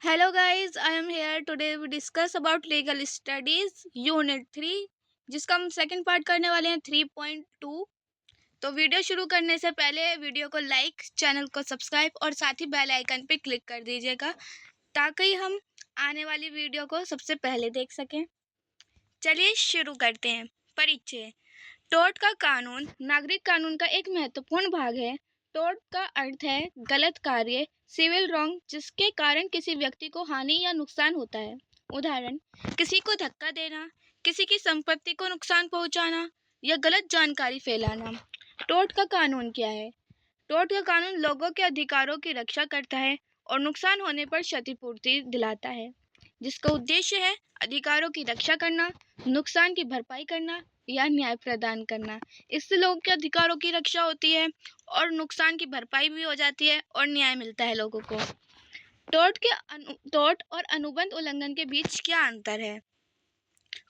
Hello guys, I am here today we discuss about legal studies unit 3 जिसका हम second part करने वाले हैं 3.2। तो वीडियो शुरू करने से पहले वीडियो को लाइक, चैनल को सब्सक्राइब और साथ ही बेल आइकन पे क्लिक कर दीजिएगा ताकि हम आने वाली वीडियो को सबसे पहले देख सकें। चलिए शुरू करते हैं। परिचय। टोर्ट का कानून नागरिक कानून का एक महत्वपूर्ण भाग है। टोर्ट का अर्थ है गलत कार्य, सिविल रॉन्ग जिसके कारण किसी व्यक्ति को हानि या नुकसान होता है। उदाहरण, किसी को धक्का देना, किसी की संपत्ति को नुकसान पहुंचाना या गलत जानकारी फैलाना। टोर्ट का कानून क्या है? टोर्ट का कानून लोगों के अधिकारों की रक्षा करता है और नुकसान होने पर क्षतिपूर्ति दिलाता है, जिसका उद्देश्य है अधिकारों की रक्षा करना, नुकसान की भरपाई करना या न्याय प्रदान करना। इससे लोगों के अधिकारों की रक्षा होती है और नुकसान की भरपाई भी हो जाती है और न्याय मिलता है लोगों को। टोर्ट और अनुबंध उल्लंघन के बीच क्या अंतर है?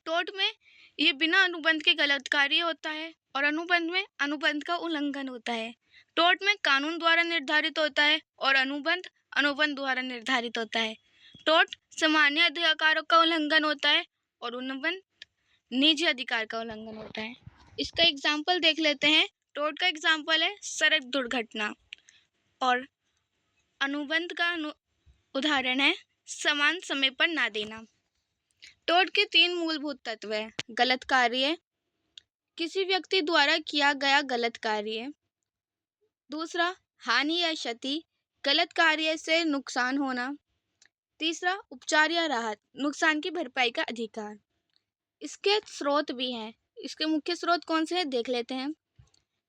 टोर्ट में ये बिना अनुबंध के गलत कार्य होता है और अनुबंध में अनुबंध का उल्लंघन होता है। टोर्ट में कानून द्वारा निर्धारित होता है और अनुबंध द्वारा निर्धारित होता है। टोर्ट सामान्य अधिकारों का उल्लंघन होता है और अनुबंध निजी अधिकार का उल्लंघन होता है। इसका एग्जाम्पल देख लेते हैं। टोर्ट का एग्जाम्पल है सड़क दुर्घटना और अनुबंध का उदाहरण है समान समय पर ना देना। टोर्ट के 3 मूलभूत तत्व हैं। गलत कार्य, किसी व्यक्ति द्वारा किया गया गलत कार्य। दूसरा, हानि या क्षति, गलत कार्य से नुकसान होना। तीसरा, उपचार या राहत, नुकसान की भरपाई का अधिकार। इसके स्रोत भी हैं। इसके मुख्य स्रोत कौन से हैं देख लेते हैं।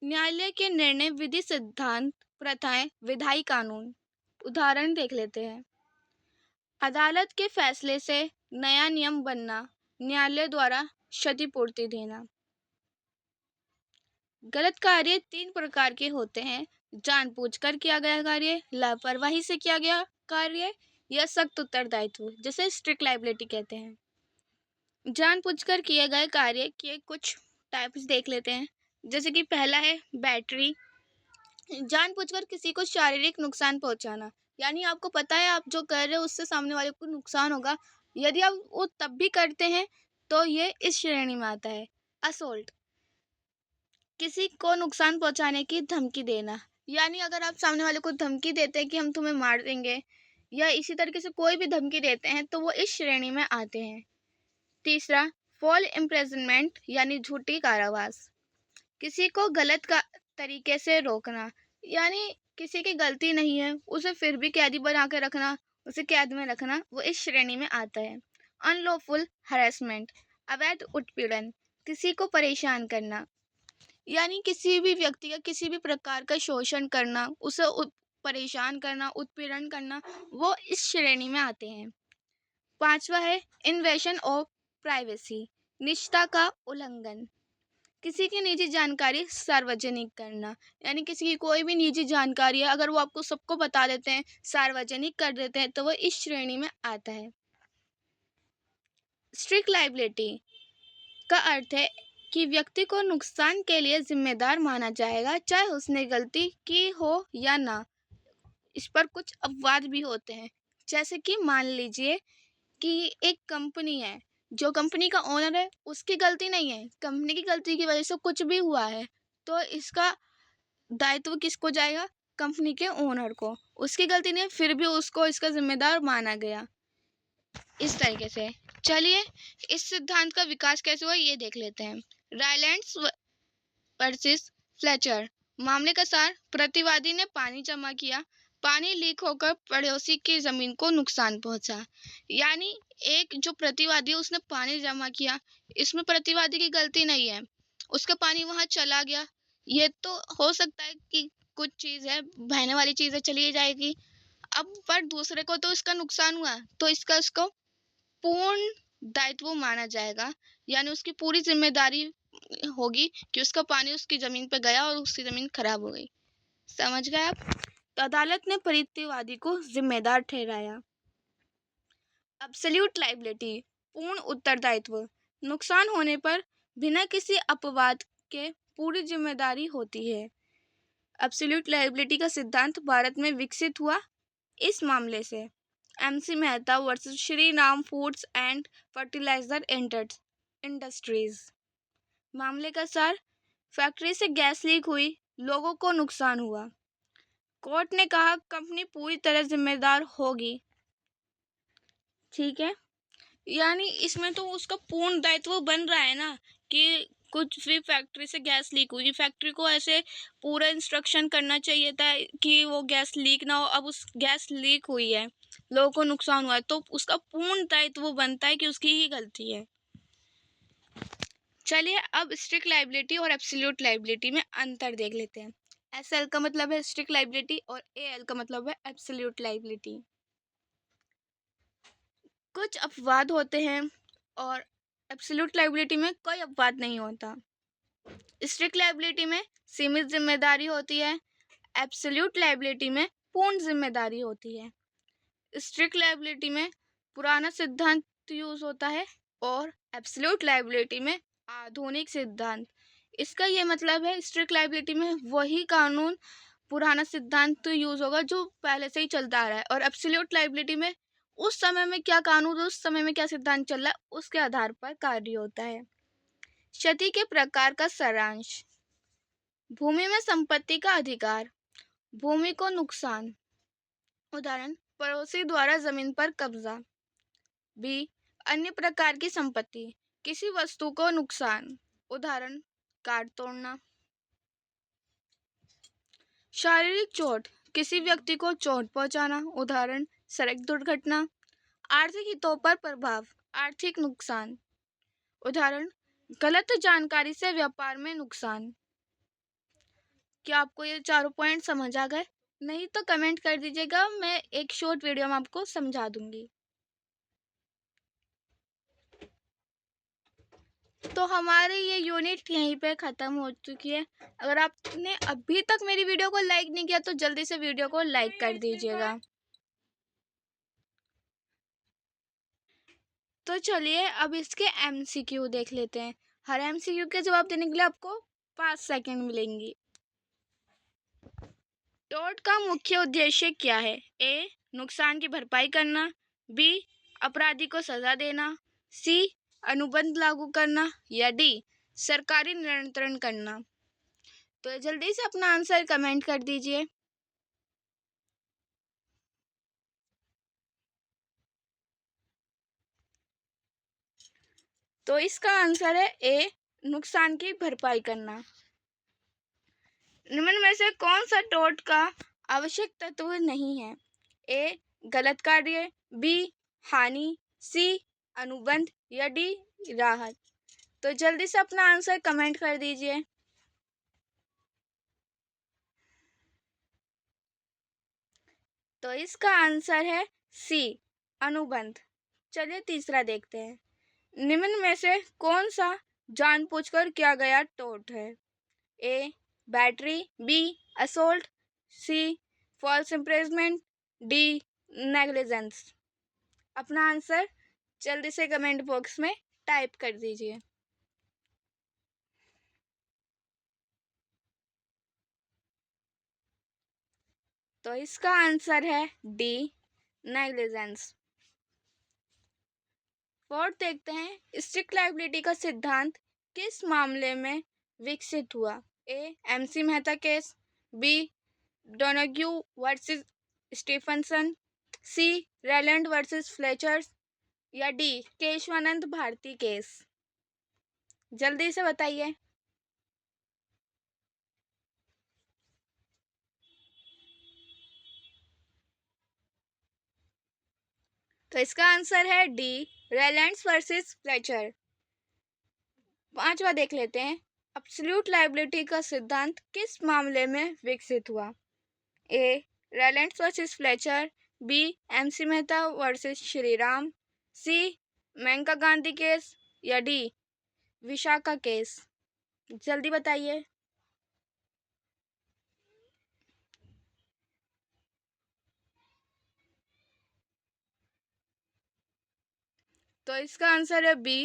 न्यायालय के निर्णय, विधि, सिद्धांत, प्रथाएं, विधायी कानून। उदाहरण देख लेते हैं। अदालत के फैसले से नया नियम बनना, न्यायालय द्वारा क्षतिपूर्ति देना। गलत कार्य 3 प्रकार के होते हैं। जानबूझकर किया गया कार्य, लापरवाही से किया गया कार्य या सख्त उत्तरदायित्व, जिसे स्ट्रिक्ट लायबिलिटी कहते हैं। जानबूझकर किए गए कार्य के कुछ टाइप्स देख लेते हैं। जैसे कि पहला है बैटरी, जानबूझकर किसी को शारीरिक नुकसान पहुंचाना, यानी आपको पता है आप जो कर रहे हो उससे सामने वाले को नुकसान होगा, यदि आप वो तब भी करते हैं तो ये इस श्रेणी में आता है। असोल्ट, किसी को नुकसान पहुंचाने की धमकी देना, यानी अगर आप सामने वाले को धमकी देते हैं कि हम तुम्हें मार देंगे या इसी तरीके से कोई भी धमकी देते हैं तो वो इस श्रेणी में आते हैं। तीसरा, फॉल इम्प्रिजनमेंट यानी झूठी कारावास, किसी को गलत का तरीके से रोकना, यानी किसी की गलती नहीं है उसे फिर भी कैदी बना के रखना, उसे कैद में रखना, वो इस श्रेणी में आता है। अनलॉफुल हरेसमेंट, अवैध उत्पीड़न, किसी को परेशान करना, यानी किसी भी व्यक्ति का किसी भी प्रकार का शोषण करना, उसे परेशान करना, उत्पीड़न करना, वो इस श्रेणी में आते हैं। पांचवा है इन्वेशन ऑफ प्राइवेसी, निजता का उल्लंघन, किसी की निजी जानकारी सार्वजनिक करना, यानी किसी की कोई भी निजी जानकारी है अगर वो आपको सबको बता देते हैं, सार्वजनिक कर देते हैं तो वो इस श्रेणी में आता है। स्ट्रिक्ट लायबिलिटी का अर्थ है कि व्यक्ति को नुकसान के लिए जिम्मेदार माना जाएगा, चाहे उसने गलती की हो या ना। इस पर कुछ अपवाद भी होते हैं, जैसे कि मान लीजिए कि एक कंपनी है, जो कंपनी का ओनर है उसकी गलती नहीं है, कंपनी की गलती की वजह से कुछ भी हुआ है तो इसका दायित्व किसको जाएगा? कंपनी के ओनर को। उसकी गलती नहीं है फिर भी उसको इसका जिम्मेदार माना गया। इस तरीके से चलिए इस सिद्धांत का विकास कैसे हुआ ये देख लेते हैं। रायलैंड्स वर्सेस फ्लेचर मामले का सार, प्रतिवादी ने पानी जमा किया, पानी लीक होकर पड़ोसी की जमीन को नुकसान पहुंचा, यानी एक जो प्रतिवादी है उसने पानी जमा किया, इसमें प्रतिवादी की गलती नहीं है, उसका पानी वहां चला गया। ये तो हो सकता है कि कुछ चीज है, बहने वाली चीज है, चली जाएगी। अब पर दूसरे को तो इसका नुकसान हुआ तो इसका उसको पूर्ण दायित्व माना जाएगा, यानी उसकी पूरी जिम्मेदारी होगी कि उसका पानी उसकी जमीन पे गया और उसकी जमीन खराब हो गई। समझ गए आप? तो अदालत ने प्रतिवादी को जिम्मेदार ठहराया। एब्सोल्यूट लायबिलिटी, पूर्ण उत्तरदायित्व, नुकसान होने पर बिना किसी अपवाद के पूरी जिम्मेदारी होती है। एब्सोल्यूट लायबिलिटी का सिद्धांत भारत में विकसित हुआ इस मामले से। MC Mehta versus Shri Ram foods and fertiliser industries. मामले का सार, फैक्ट्री से गैस लीक हुई, लोगों को नुकसान हुआ। कोर्ट ने कहा कंपनी पूरी तरह जिम्मेदार होगी। ठीक है, यानी इसमें तो उसका पूर्ण दायित्व बन रहा है ना कि कुछ भी फैक्ट्री से गैस लीक हुई, फैक्ट्री को ऐसे पूरा इंस्ट्रक्शन करना चाहिए था कि वो गैस लीक ना हो। अब उस गैस लीक हुई है, लोगों को नुकसान हुआ है, तो उसका पूर्ण दायित्व बनता है कि उसकी ही गलती है। चलिए अब स्ट्रिक्ट लायबिलिटी और एब्सोल्यूट लायबिलिटी में अंतर देख लेते हैं। SL का मतलब है स्ट्रिक्ट लायबिलिटी और AL का मतलब है एब्सोल्यूट लायबिलिटी। कुछ अपवाद होते हैं और एब्सोल्यूट लायबिलिटी में कोई अपवाद नहीं होता। स्ट्रिक्ट लायबिलिटी में सीमित जिम्मेदारी होती है, एब्सोल्यूट लायबिलिटी में पूर्ण जिम्मेदारी होती है। स्ट्रिक्ट लायबिलिटी में पुराना सिद्धांत यूज होता है और एब्सोल्यूट लायबिलिटी में आधुनिक सिद्धांत। इसका ये मतलब है स्ट्रिक्ट लायबिलिटी में वही कानून पुराना सिद्धांत यूज होगा जो पहले से ही चलता आ रहा है, और एब्सोल्यूट लायबिलिटी में उस समय में क्या कानून, उस समय में क्या सिद्धांत चल रहा है, उसके आधार पर कार्य होता है। क्षति के प्रकार का सारांश। भूमि में संपत्ति का अधिकार, भूमि को नुकसान, उदाहरण पड़ोसी द्वारा जमीन पर कब्जा। बी, अन्य प्रकार की संपत्ति, किसी वस्तु को नुकसान, उदाहरण काट तोड़ना। शारीरिक चोट, किसी व्यक्ति को चोट पहुंचाना, उदाहरण सड़क दुर्घटना। आर्थिक हितों पर प्रभाव, आर्थिक नुकसान, उदाहरण गलत जानकारी से व्यापार में नुकसान। क्या आपको ये चारों पॉइंट समझ आ गए? नहीं तो कमेंट कर दीजिएगा, मैं एक शॉर्ट वीडियो में आपको समझा दूंगी। तो हमारी ये यूनिट यहीं पे ख़त्म हो चुकी है। अगर आपने अभी तक मेरी वीडियो को लाइक नहीं किया तो जल्दी से वीडियो को लाइक कर दीजिएगा। तो चलिए अब इसके MCQ देख लेते हैं। हर MCQ के जवाब देने के लिए आपको 5 सेकंड मिलेंगे। टोर्ट का मुख्य उद्देश्य क्या है? A, नुकसान की भरपाई करना। B, अपराधी को सजा देना। C, अनुबंध लागू करना। या D, सरकारी नियंत्रण करना। तो जल्दी से अपना आंसर कमेंट कर दीजिए। तो इसका आंसर है A, नुकसान की भरपाई करना। निम्न में से कौन सा टोर्ट का आवश्यक तत्व नहीं है? A, गलत कार्य। B, हानि। C, अनुबंध। या D, राहत। तो जल्दी से अपना आंसर कमेंट कर दीजिए। तो इसका आंसर है C, अनुबंध। चलिए तीसरा देखते हैं। निम्न में से कौन सा जानबूझकर किया गया टोर्ट है? A, battery. B, assault. C, false imprisonment. D, negligence. अपना आंसर जल्दी से कमेंट बॉक्स में टाइप कर दीजिए। तो इसका आंसर है D, नेग्लिजेंस। फोर्थ देखते हैं, स्ट्रिक्ट लायबिलिटी का सिद्धांत किस मामले में विकसित हुआ? A, MC Mehta case. B, Donoghue versus Stephenson. C, Rylands versus Fletchers. या D, केशवानंद भारती केस। जल्दी से बताइए। तो इसका आंसर है D, रेलैंड्स वर्सेस फ्लेचर। पांचवा देख लेते हैं, एब्सोल्यूट लायबिलिटी का सिद्धांत किस मामले में विकसित हुआ? A, Rylands versus Fletcher. B, MC Mehta versus Shriram. C, Maneka Gandhi case. या D, विशाखा केस। जल्दी बताइए। तो इसका आंसर है B,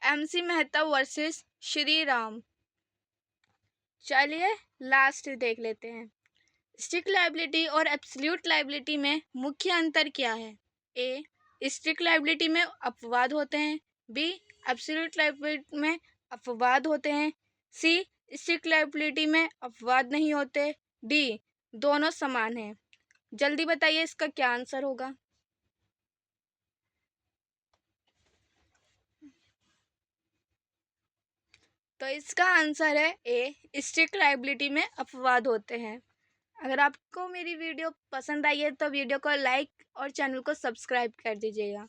MC Mehta versus Shri Ram. चलिए लास्ट देख लेते हैं। स्ट्रिक्ट लायबिलिटी और एब्सोल्यूट लायबिलिटी में मुख्य अंतर क्या है? ए स्ट्रिक्ट लायबिलिटी में अपवाद होते हैं, बी एब्सोल्यूट लायबिलिटी में अपवाद होते हैं, सी स्ट्रिक्ट लायबिलिटी में अपवाद नहीं होते, डी दोनों समान हैं। जल्दी बताइए इसका क्या आंसर होगा। तो इसका आंसर है ए स्ट्रिक्ट लायबिलिटी में अपवाद होते हैं। अगर आपको मेरी वीडियो पसंद आई है तो वीडियो को लाइक और चैनल को सब्सक्राइब कर दीजिएगा।